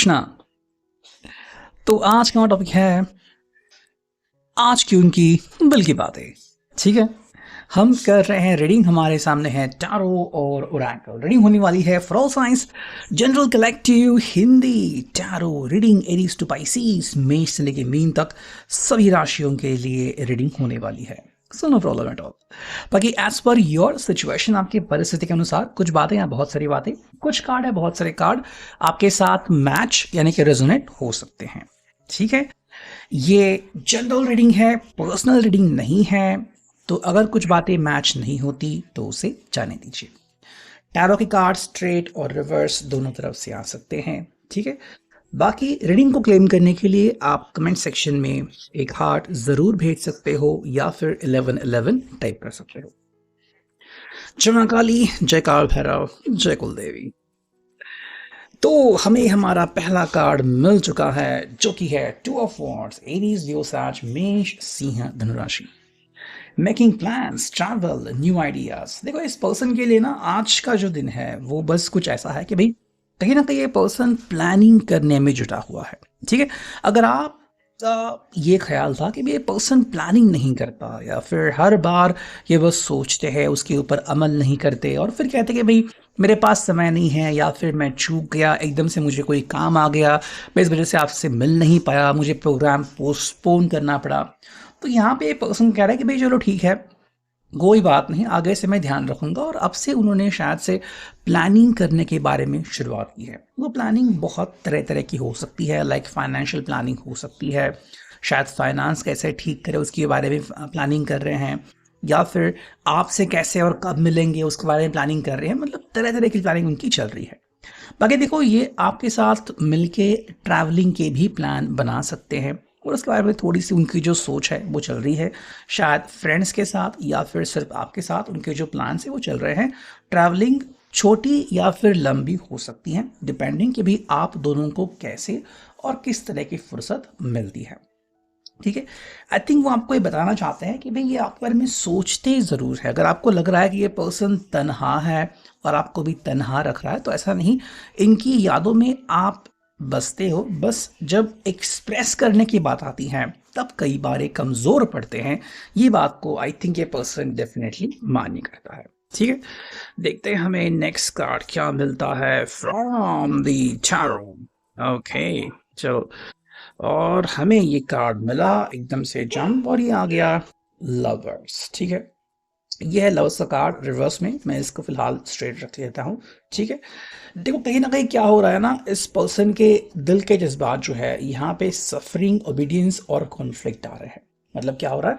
कृष्णा। तो आज का टॉपिक है आज की उनकी बिल की बातें। ठीक है, हम कर रहे हैं रीडिंग। हमारे सामने है टैरो और ओरेकल। रीडिंग होने वाली है for all signs, general collective Hindi tarot reading Aries to Pisces, मेष से लेके मीन तक सभी राशियों के लिए रीडिंग होने वाली है। So no problem at all. बाकी एज पर योर सिचुएशन, आपकी परिस्थिति के अनुसार कुछ बातें या बहुत सारी बातें, कुछ कार्ड है बहुत सारे कार्ड आपके साथ मैच यानी कि रेजोनेट हो सकते हैं। ठीक है, ये जनरल रीडिंग है, पर्सनल रीडिंग नहीं है। तो अगर कुछ बातें मैच नहीं होती तो उसे जाने दीजिए। टैरो के कार्ड स्ट्रेट और रिवर्स दोनों तरफ से आ सकते हैं। ठीक है, बाकी रीडिंग को क्लेम करने के लिए आप कमेंट सेक्शन में एक हार्ट जरूर भेज सकते हो या फिर 1111 टाइप कर सकते हो। जय मां काली, जय काल भैरव, जय कुल देवी। तो हमें हमारा पहला कार्ड मिल चुका है जो कि है two of wands, Aries, Leo, Sag, मेष, सिंह, धनुराशि। Making plans, travel, new ideas. देखो इस पर्सन के लिए ना आज का जो दिन है वो बस कुछ ऐसा है कि भाई कहीं ना कहीं ये पर्सन प्लानिंग करने में जुटा हुआ है। ठीक है, अगर आप ये ख्याल था कि ये पर्सन प्लानिंग नहीं करता या फिर हर बार ये बस सोचते हैं उसके ऊपर अमल नहीं करते और फिर कहते कि भाई मेरे पास समय नहीं है या फिर मैं चूक गया, एकदम से मुझे कोई काम आ गया, मैं इस वजह से आपसे मिल नहीं पाया, मुझे प्रोग्राम पोस्टपोन करना पड़ा। तो यहाँ पे पर्सन कह रहा है कि भाई चलो ठीक है, कोई बात नहीं, आगे से मैं ध्यान रखूंगा। और अब से उन्होंने शायद से प्लानिंग करने के बारे में शुरुआत की है। वो प्लानिंग बहुत तरह तरह की हो सकती है, लाइक फाइनेंशियल प्लानिंग हो सकती है, शायद फाइनेंस कैसे ठीक करे उसके बारे में प्लानिंग कर रहे हैं, या फिर आपसे कैसे और कब मिलेंगे उसके बारे में प्लानिंग कर रहे हैं। मतलब तरह तरह की प्लानिंग उनकी चल रही है। बाकी देखो ये आपके साथ मिलके ट्रैवलिंग के भी प्लान बना सकते हैं और उसके बारे में थोड़ी सी उनकी जो सोच है वो चल रही है। शायद फ्रेंड्स के साथ या फिर सिर्फ आपके साथ उनके जो प्लान है वो चल रहे हैं। ट्रैवलिंग छोटी या फिर लंबी हो सकती है, डिपेंडिंग कि भी आप दोनों को कैसे और किस तरह की फुर्सत मिलती है। ठीक है, आई थिंक वो आपको ये बताना चाहते हैं कि भाई ये आपके बारे में सोचते ज़रूर है। अगर आपको लग रहा है कि ये पर्सन तन्हा है और आपको भी तन्हा रख रहा है तो ऐसा नहीं, इनकी यादों में आप बसते हो। बस जब एक्सप्रेस करने की बात आती है तब कई बार ये कमज़ोर पड़ते हैं। ये बात को आई थिंक ये पर्सन डेफिनेटली मान्य करता है। ठीक है, देखते हैं हमें नेक्स्ट कार्ड क्या मिलता है फ्रॉम द टैरो। ओके, चलो, और हमें ये कार्ड मिला एकदम से जंप और ये आ गया लवर्स। ठीक है, ये है लवर्स का कार्ड रिवर्स में। मैं इसको फिलहाल स्ट्रेट रख लेता हूँ। ठीक है, देखो कहीं ना कहीं क्या हो रहा है ना, इस पर्सन के दिल के जज्बात जो है यहाँ पे सफरिंग, ओबीडियंस और कॉन्फ्लिक्ट आ रहे हैं। मतलब क्या हो रहा है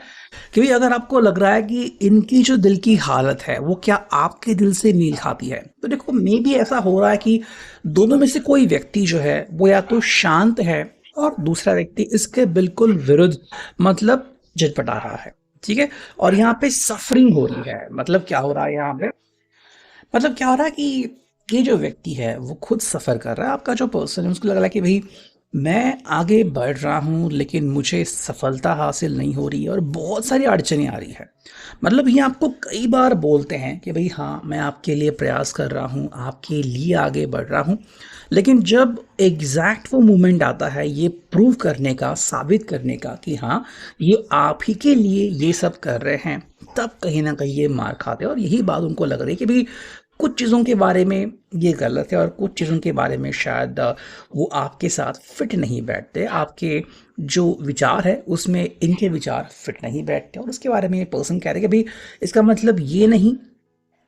कि भाई अगर आपको लग रहा है कि इनकी जो दिल की हालत है वो क्या आपके दिल से मेल खाती है, तो देखो मे भी ऐसा हो रहा है कि दोनों में से कोई व्यक्ति जो है वो या तो शांत है और दूसरा व्यक्ति इसके बिल्कुल विरुद्ध, मतलब झटपटा रहा है। ठीक है, और यहाँ पे सफरिंग हो रही है। मतलब क्या हो रहा है यहाँ पे, मतलब क्या हो रहा है कि ये जो व्यक्ति है वो खुद सफ़र कर रहा है। आपका जो पर्सन है उसको लग रहा है कि भाई मैं आगे बढ़ रहा हूँ लेकिन मुझे सफलता हासिल नहीं हो रही है और बहुत सारी अड़चनें आ रही है। मतलब ये आपको कई बार बोलते हैं कि भाई हाँ मैं आपके लिए प्रयास कर रहा हूँ, आपके लिए आगे बढ़ रहा हूँ, लेकिन जब एग्जैक्ट वो मोमेंट आता है ये प्रूव करने का, साबित करने का कि हाँ ये आप ही के लिए ये सब कर रहे हैं, तब कहीं ना कहीं ये मार खाते हैं। और यही बात उनको लग रही है कि भाई कुछ चीज़ों के बारे में ये गलत है और कुछ चीज़ों के बारे में शायद वो आपके साथ फिट नहीं बैठते। आपके जो विचार है उसमें इनके विचार फिट नहीं बैठते और उसके बारे में ये पर्सन कह रहे हैं कि भाई इसका मतलब ये नहीं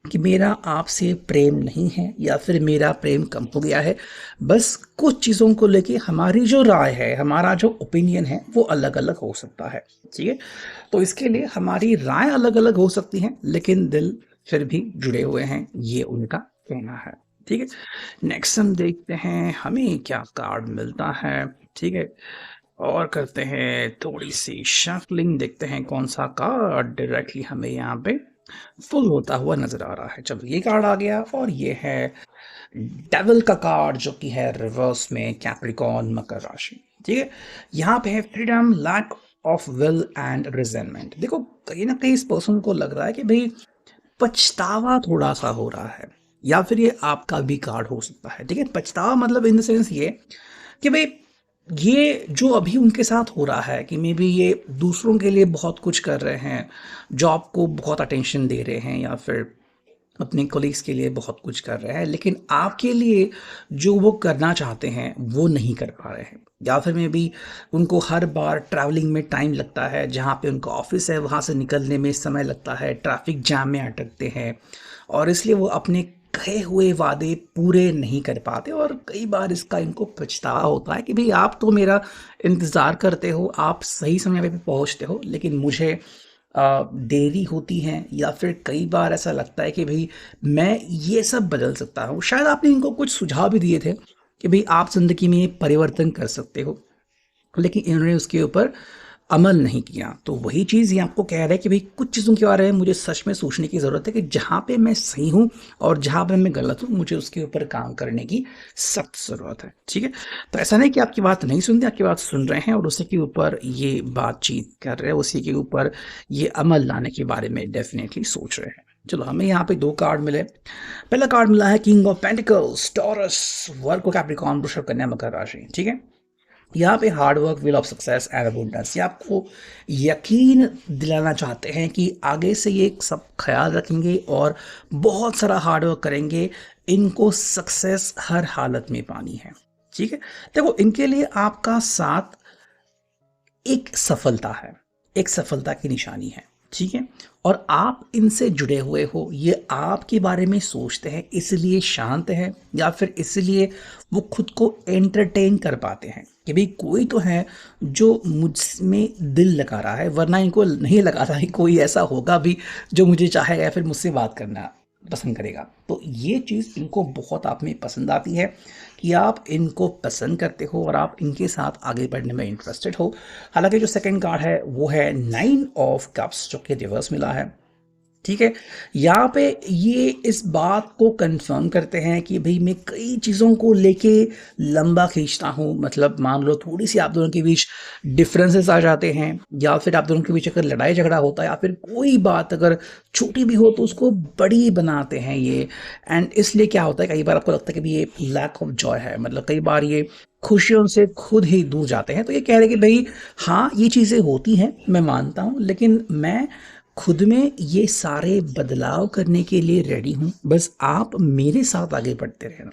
कि मेरा आपसे प्रेम नहीं है या फिर मेरा प्रेम कम हो गया है, बस कुछ चीज़ों को लेके हमारी जो राय है, हमारा जो ओपिनियन है वो अलग अलग हो सकता है। ठीक है, तो इसके लिए हमारी राय अलग अलग हो सकती हैं लेकिन दिल फिर भी जुड़े हुए हैं, ये उनका कहना है। ठीक है, नेक्स्ट हम देखते हैं हमें क्या कार्ड मिलता है। ठीक है, और करते हैं थोड़ी सी शफलिंग, देखते हैं कौन सा कार्ड डायरेक्टली हमें यहाँ पे फुल होता हुआ नजर आ रहा है। चलो ये कार्ड आ गया और ये है डेविल का कार्ड जो कि है रिवर्स में, कैप्रिकॉर्न, मकर राशि। ठीक है, यहाँ पे है freedom, lack of will and resentment. देखो कहीं ना कहीं इस पर्सन को लग रहा है कि भाई पछतावा थोड़ा सा हो रहा है, या फिर ये आपका भी कार्ड हो सकता है। ठीक है, पछतावा मतलब इन द सेंस ये कि भाई ये जो अभी उनके साथ हो रहा है कि मे बी ये दूसरों के लिए बहुत कुछ कर रहे हैं, जॉब को बहुत अटेंशन दे रहे हैं या फिर अपने कोलीग्स के लिए बहुत कुछ कर रहे हैं, लेकिन आपके लिए जो वो करना चाहते हैं वो नहीं कर पा रहे हैं, या फिर मे बी उनको हर बार ट्रैवलिंग में टाइम लगता है, जहाँ पे उनका ऑफिस है वहाँ से निकलने में समय लगता है, ट्रैफिक जाम में अटकते हैं और इसलिए वो अपने कहे हुए वादे पूरे नहीं कर पाते। और कई बार इसका इनको पछतावा होता है कि भाई आप तो मेरा इंतज़ार करते हो, आप सही समय पे पहुंचते हो, लेकिन मुझे देरी होती है, या फिर कई बार ऐसा लगता है कि भाई मैं ये सब बदल सकता हूँ। शायद आपने इनको कुछ सुझाव भी दिए थे कि भाई आप ज़िंदगी में ये परिवर्तन कर सकते हो, लेकिन इन्होंने उसके ऊपर अमल नहीं किया। तो वही चीज़ ये आपको कह रहा है कि भाई कुछ चीज़ों के बारे में मुझे सच में सोचने की ज़रूरत है कि जहाँ पे मैं सही हूँ और जहाँ पे मैं गलत हूँ, मुझे उसके ऊपर काम करने की सख्त ज़रूरत है। ठीक है, तो ऐसा नहीं कि आपकी बात नहीं सुनते, आपकी बात सुन रहे हैं और उसी के ऊपर ये बातचीत कर रहे हैं, उसी के ऊपर ये अमल लाने के बारे में डेफिनेटली सोच रहे हैं। चलो, हमें यहाँ पे 2 कार्ड मिले। पहला कार्ड मिला है king of pentacles, taurus, work, Capricorn, वृषभ, कन्या, मकर राशि। ठीक है, यहाँ पे hard work will of success and abundance, ये आपको यकीन दिलाना चाहते हैं कि आगे से ये सब ख्याल रखेंगे और बहुत सारा हार्ड वर्क करेंगे, इनको सक्सेस हर हालत में पानी है। ठीक है, देखो इनके लिए आपका साथ एक सफलता है, एक सफलता की निशानी है। ठीक है, और आप इनसे जुड़े हुए हो, ये आपके बारे में सोचते हैं इसलिए शांत हैं, या फिर इसलिए वो खुद को एंटरटेन कर पाते हैं कि भाई कोई तो है जो मुझ में दिल लगा रहा है, वरना इनको नहीं लगा रहा है कोई ऐसा होगा भी जो मुझे चाहेगा या फिर मुझसे बात करना पसंद करेगा। तो ये चीज़ इनको बहुत आप में पसंद आती है कि आप इनको पसंद करते हो और आप इनके साथ आगे बढ़ने में इंटरेस्टेड हो। हालांकि जो सेकंड कार्ड है वो है 9 ऑफ कप्स, जो कि रिवर्स मिला है। ठीक है, यहाँ पे ये इस बात को कंफर्म करते हैं कि भाई मैं कई चीज़ों को लेके लंबा खींचता हूँ। मतलब मान लो थोड़ी सी आप दोनों के बीच डिफरेंसेस आ जाते हैं, या फिर आप दोनों के बीच अगर लड़ाई झगड़ा होता है या फिर कोई बात अगर छोटी भी हो तो उसको बड़ी बनाते हैं ये। एंड इसलिए क्या होता है, कई बार आपको लगता है कि भाई ये लैक ऑफ जॉय है, मतलब कई बार ये खुशियों से खुद ही दूर जाते हैं। तो ये कह रहे हैं कि भाई हाँ, ये चीज़ें होती हैं, मैं मानता हूँ, लेकिन मैं खुद में ये सारे बदलाव करने के लिए रेडी हूँ, बस आप मेरे साथ आगे बढ़ते रहना।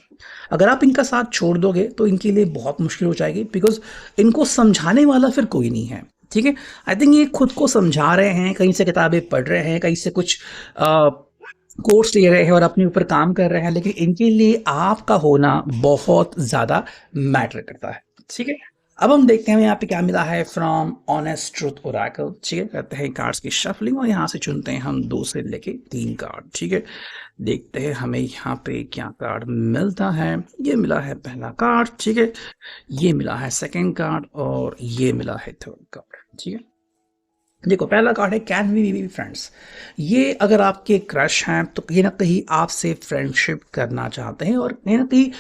अगर आप इनका साथ छोड़ दोगे तो इनके लिए बहुत मुश्किल हो जाएगी, बिकॉज इनको समझाने वाला फिर कोई नहीं है। ठीक है, आई थिंक ये खुद को समझा रहे हैं, कहीं से किताबें पढ़ रहे हैं, कहीं से कुछ कोर्स ले रहे हैं और अपने ऊपर काम कर रहे हैं, लेकिन इनके लिए आपका होना बहुत ज़्यादा मैटर करता है। ठीक है, अब हम देखते हैं यहाँ पे क्या मिला है फ्रॉम ऑनेस्ट ट्रूथ ओरेकल। ठीक है, करते हैं कार्ड्स की शफलिंग और यहाँ से चुनते हैं हम 2 से लेके 3 कार्ड। ठीक है, देखते हैं हमें यहाँ पे क्या कार्ड मिलता है। ये मिला है पहला कार्ड। ठीक है, ये मिला है सेकंड कार्ड और ये मिला है थर्ड कार्ड। ठीक है, देखो पहला कार्ड है कैन वी बी फ्रेंड्स। ये अगर आपके क्रश हैं तो कहीं ना कहीं आपसे फ्रेंडशिप करना चाहते हैं, और कहीं ना कहीं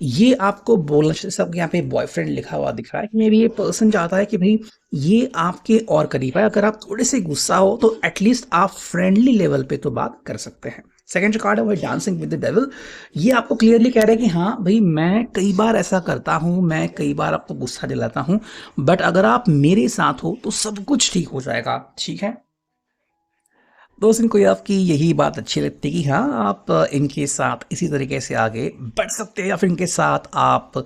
ये आपको बोलना चाहिए। सब यहाँ पे बॉयफ्रेंड लिखा हुआ दिख रहा है कि मे बी ये पर्सन चाहता है कि भाई ये आपके और करीब है। अगर आप थोड़े से गुस्सा हो तो एटलीस्ट आप फ्रेंडली लेवल पे तो बात कर सकते हैं। सेकंड जो कार्ड है वो डांसिंग विद द डेविल। ये आपको क्लियरली कह रहा है कि हाँ भाई, मैं कई बार ऐसा करता हूँ, मैं कई बार आपको गुस्सा दिलाता हूँ, बट अगर आप मेरे साथ हो तो सब कुछ ठीक हो जाएगा। ठीक है, दोस्त इनको ये आपकी यही बात अच्छी लगती है कि हाँ आप इनके साथ इसी तरीके से आगे बढ़ सकते हैं, या फिर इनके साथ आप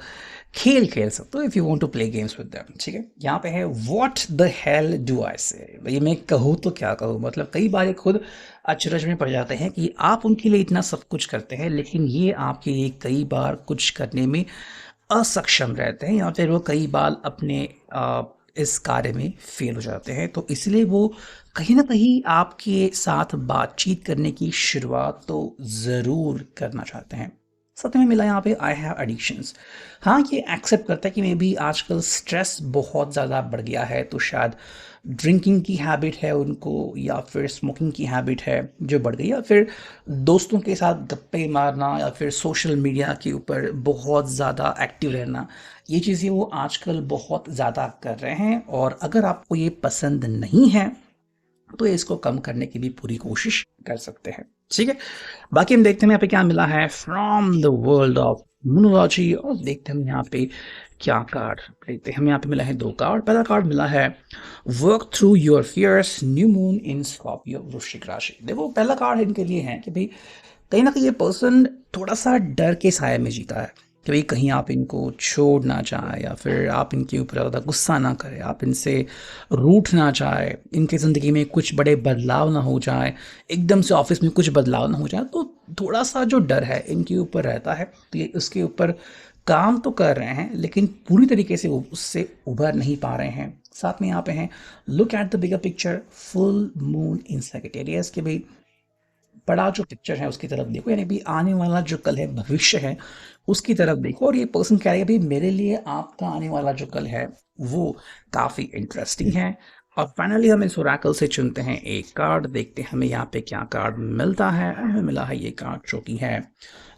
खेल खेल सकते हो if you want to play games with them. ठीक है, यहाँ पे है what the hell do I say. भाई मैं कहूँ तो क्या कहूँ, मतलब कई बार ये खुद अचरज में पड़ जाते हैं कि आप उनके लिए इतना सब कुछ करते हैं, लेकिन ये आपके लिए कई बार कुछ करने में असक्षम रहते हैं, या फिर वो कई बार अपने इस कार्य में फेल हो जाते हैं। तो इसलिए वो कहीं ना कहीं आपके साथ बातचीत करने की शुरुआत तो ज़रूर करना चाहते हैं। साथ में मिला यहाँ पे आई हैव एडिक्शंस। हाँ, ये एक्सेप्ट करता है कि मे बी आजकल स्ट्रेस बहुत ज़्यादा बढ़ गया है, तो शायद ड्रिंकिंग की हैबिट है उनको, या फिर स्मोकिंग की हैबिट है जो बढ़ गई, या फिर दोस्तों के साथ गप्पे मारना, या फिर सोशल मीडिया के ऊपर बहुत ज़्यादा एक्टिव रहना, ये चीज़ें वो आजकल बहुत ज़्यादा कर रहे हैं। और अगर आपको ये पसंद नहीं है तो इसको कम करने की भी पूरी कोशिश कर सकते हैं। ठीक है, बाकी हम देखते हैं यहाँ पे क्या मिला है from the world of numerology और देखते हैं हम यहाँ पे क्या कार्ड देखते हैं। हमें यहाँ पे मिला है 2 कार्ड। पहला कार्ड मिला है work through your fears, new moon in Scorpio, वृश्चिक राशि। देखो पहला कार्ड इनके लिए है कि भाई कहीं ना कहीं ये पर्सन थोड़ा सा डर के साए में जीता है कि भाई कहीं आप इनको छोड़ ना जाए या फिर आप इनके ऊपर ज़्यादा गुस्सा ना करें, आप इनसे रूठ ना जाए, इनके ज़िंदगी में कुछ बड़े बदलाव ना हो जाए, एकदम से ऑफिस में कुछ बदलाव ना हो जाए। तो थोड़ा सा जो डर है इनके ऊपर रहता है, तो ये उसके ऊपर काम तो कर रहे हैं लेकिन पूरी तरीके से वो उससे उभर नहीं पा रहे हैं। साथ में यहाँ पे हैं look at the bigger picture, full moon in Sagittarius, के भाई बड़ा जो पिक्चर है उसकी तरफ देखो, यानी भी आने वाला जो कल है, भविष्य है, उसकी तरफ देखो। और ये पर्सन कह रहा है भाई मेरे लिए आपका आने वाला जो कल है वो काफ़ी इंटरेस्टिंग है। और फाइनली हम इस ओरेकल से चुनते हैं एक कार्ड, देखते हैं हमें यहाँ पे क्या कार्ड मिलता है। हमें मिला है ये कार्ड जो कि है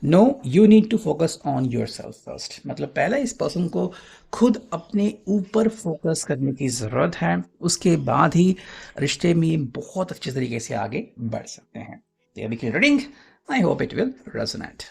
no you need to focus on yourself first. मतलब पहले इस पर्सन को खुद अपने ऊपर फोकस करने की ज़रूरत है, उसके बाद ही रिश्ते में बहुत अच्छे तरीके से आगे बढ़ सकते हैं। The Abhikir reading, I hope it will resonate.